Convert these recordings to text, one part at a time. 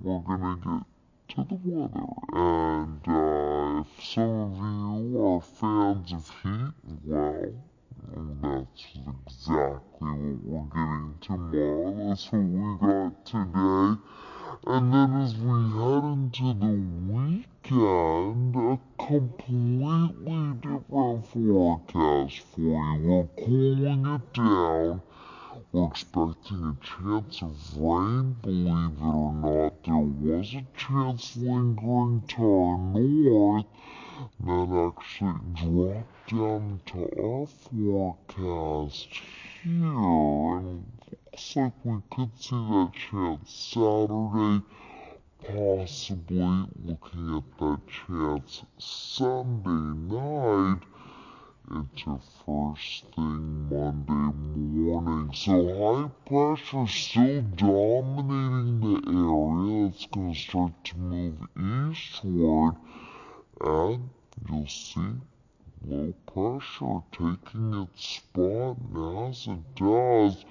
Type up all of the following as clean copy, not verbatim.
we're gonna get to the weather. And if some of you are fans of heat, well, that's exactly what we're getting tomorrow. That's what we got today. And then as we head into the weekend, a completely different forecast for you. We're cooling it down. We're expecting a chance of rain. Believe it or not, there was a chance lingering to our north that actually dropped down to our forecast here. And looks like we could see that chance Saturday, possibly looking at that chance Sunday night into first thing Monday morning. So high pressure still dominating the area. It's going to start to move eastward, and you'll see low pressure taking its spot. And as it does,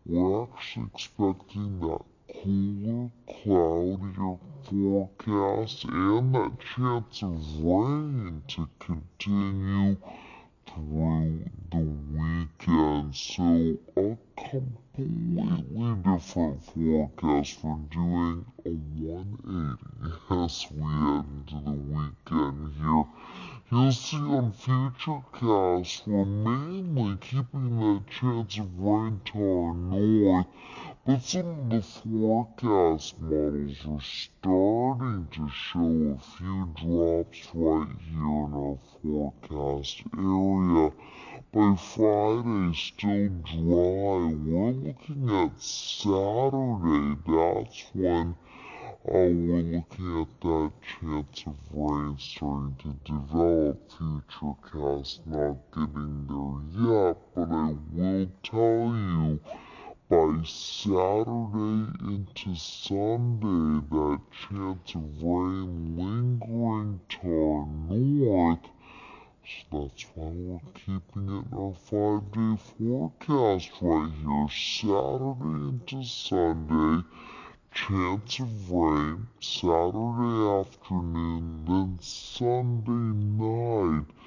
we're actually expecting that cooler, cloudier forecast and that chance of rain to continue through the weekend. So a completely different forecast. We're doing a 180 as we head into the weekend here. You'll see on Futurecasts we're mainly keeping that chance of rain to our north, but some of the forecast models are starting to show a few drops right here in our forecast area. By Friday, still dry. We're looking at Saturday. That's when we're looking at that chance of rain starting to develop. Futurecast not getting there yet, but I will tell you by Saturday into Sunday, that chance of rain lingering to our north. So that's why we're keeping it in our 5-day forecast right here. Saturday into Sunday, chance of rain, Saturday afternoon, then Sunday night.